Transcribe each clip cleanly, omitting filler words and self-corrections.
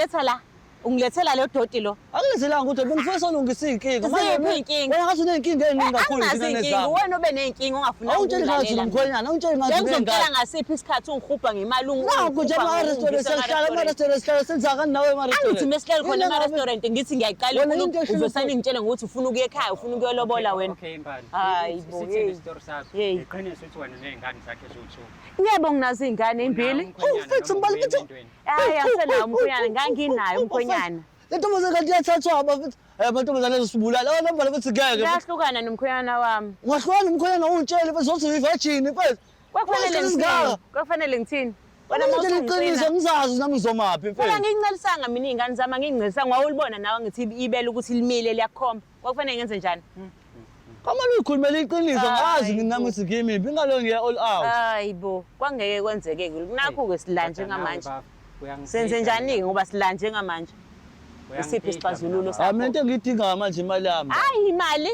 ungiletha la. Ungilethela lo doti lo. Akulethelanga ukuthi bengifisa ulungisa inkinga. Ziphi inkinga? Wena ngathi unenkinga eningi kakhulu thina nezami. Wena ube nenkinga ongafuna ukungitshela ngathi nomkhwenyana, ungitshela ngathi ngizokutshela ngasiphi isikhathi ungihubha ngemali Naku nje ama-restaurant sihlala ama-restaurant sihlala senza kaninawe ama-restaurant. Angithi mesihleli khona ema-restaurant ngithi ngiyaqala uzosane ngitshele ngokuthi ufuna ukuya ekhaya ufuna ukuyolobola wena. Okay mbali. Hayi bo. Isitori sakho. Iqiniso ukuthi wena nezingane zakhe eziwu2. Yebo nginazo izingane ezimbili. Mfethu mbali mfethu. Hayi angisenawo umkhwenyana nganginayo umkhwenyana. Le ntombazane kanti iyathathwa mfethu. Amantombazane ezisibulala. Wena mbali mfethu ngeke. Ngiyahlukana nomkhwenyana wami. Ungahlukana nomkhwenyana ungitshele mfethu zothi uyi-virgin mfethu. Kwakufanele ngithini? Wena manje iqiniso ngizazi nami ngizomaphi mfethu. Wena ngincelisanga mina izingane zami ngincincelisa ngawulibona nawe ngithi ibele ukuthi limile liyakhomba. Kwakufanele ngenze njani? Kamanje uyikhulumela iqiniso ngazi nginami sikimiphi ingalo ngiya all out. Hayibo, kwangeke kwenzeke nakho ke silanje ngamanje. Senze njani ngoba silanje ngamanje? Isiphi isixazululo sakho? Mina into engiyidinga manje imali yami. Hayi imali.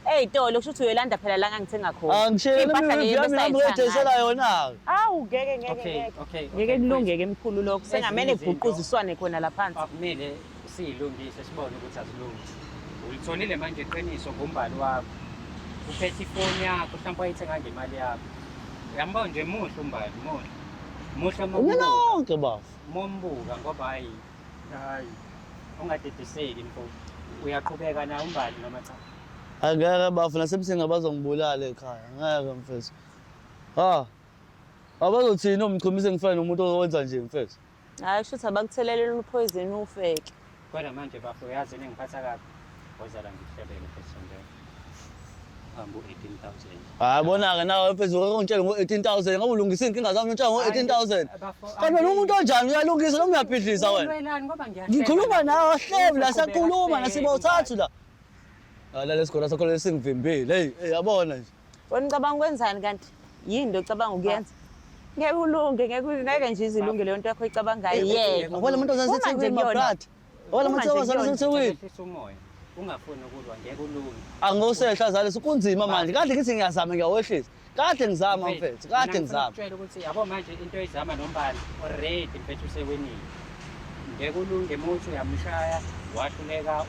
Eyitolo kusho ukuthi uyolanda phela la ngangithenga khona. Angishele mina ngiyethesela yona. Awu ngeke. Ngeke kulungeke emkhulu lokho. Sengamele kuguquziswane khona la phansi. Akumele siyilungise sibone ukuthi azilungi. Ulithonile manje iqiniso ngombali wakho. Uphethe ifoni yakho mhlawumbe wayithenga ngemali yakho. Uyambona nje muhle umbali, muhle. Muhle Mina wonke bafu. Mombuka ngoba hayi. Ungadediseki mfo. Uyaqhubeka na umbali noma cha? Angeke bafu nasebusenga bazongibulala ekhaya. Ngeke mfethu. Abazothina umchumisa engifana nomuntu owenza nje mfethu. Hayi kusho ukuthi abakuthelelele upoison ufeke. Kodwa manje bafu uyazi ngiphatha kabi. Wozala ngihlebele mfethu nje. Ambu 18,000. Hayi bona-ke nawe mfethu ungitshele ngo-18,000 ngabe ulungisa inkinga zami ngitshela ngo-18,000. Kanti umuntu onjani uyalungisa noma uyabhidlisa wena? Ngikhuluma nawe hlebe la siyakhuluma nasibawuthathu la. La lesikole sakho lesingivimbile. Hey yabona nje. Wena ucabanga ukwenzani kanti? Yini ocabanga ukuyenza? Ngeke ulunge, ngeke nje izilunge leyo nto yakho icabangayo. Yebo. Wena umuntu ozasethekwini mabrad. Wena umuntu ozasethekwini. Umoya. Ungafuni ukulwa ngeke ulunge. Angosehla zale sikunzima manje. Kade ngithi ngiyazama ngiyawehlisa. Kade ngizama mfethu. Kade ngizama. Ngitshela ukuthi yabo manje into ezama nombani already mfethu usewenile. Ngeke ulunge muthi uyamshaya wahluleka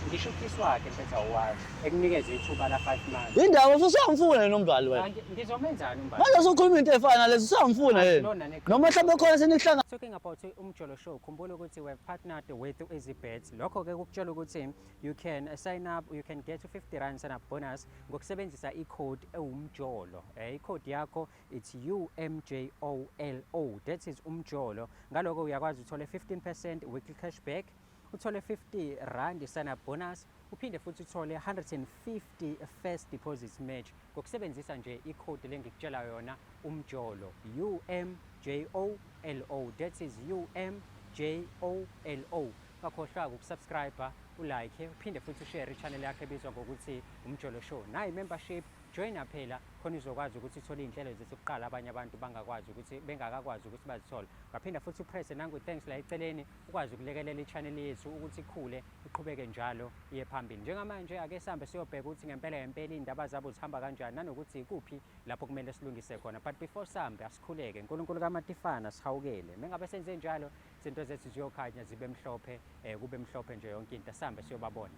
ngisho ukisi wakhe mfethu awazi ekunikeza ithuba la 5 months. Indaba futhi uyamfuna nombali wena. Ngizomenzani umbali? Manje usukhuluma into efana nalezo usuyamfuna yena. Noma mhlawumbe khona senihlanga. Talking about umjolo show khumbula ukuthi we partnered with EasyBet. Lokho ke ukutshela ukuthi you can sign up, you can get 50 rand sign up bonus ngokusebenzisa icode ewumjolo. Icode yakho it's UMJOLO. That is umjolo. Ngaloko uyakwazi uthola 15% weekly cashback. Uthole 50 rand sign up bonus uphinde futhi uthole 150 first deposit match ngokusebenzisa nje icode lengikutshela yona umjolo UMJOLO. That is UMJOLO. Ngakhohlwa ukusubscribe, ulike, uphinde futhi ushare ichannel yakhe ebizwa ngokuthi umjolo show. Nayi membership join phela khona uzokwazi ukuthi uthole inhlelo zesiqala abanye abantu bangakwazi ukuthi bengakakwazi ukuthi bazithole. Ngaphinda futhi upress nangu thanks la eceleni ukwazi ukulekelela ichannel yethu ukuthi ikhule iqhubeke njalo iye phambili. Njengamanje ake sihambe siyobheka ukuthi ngempela indaba zabo zihamba kanjani nanokuthi ikuphi lapho kumele silungise khona. But before sihambe asikhuleke uNkulunkulu kaMatifana sihawukele. Mengabe senze njalo izinto zethu ziyokhanya zibe mhlophe kube mhlophe nje yonke into. Sihambe siyobabona.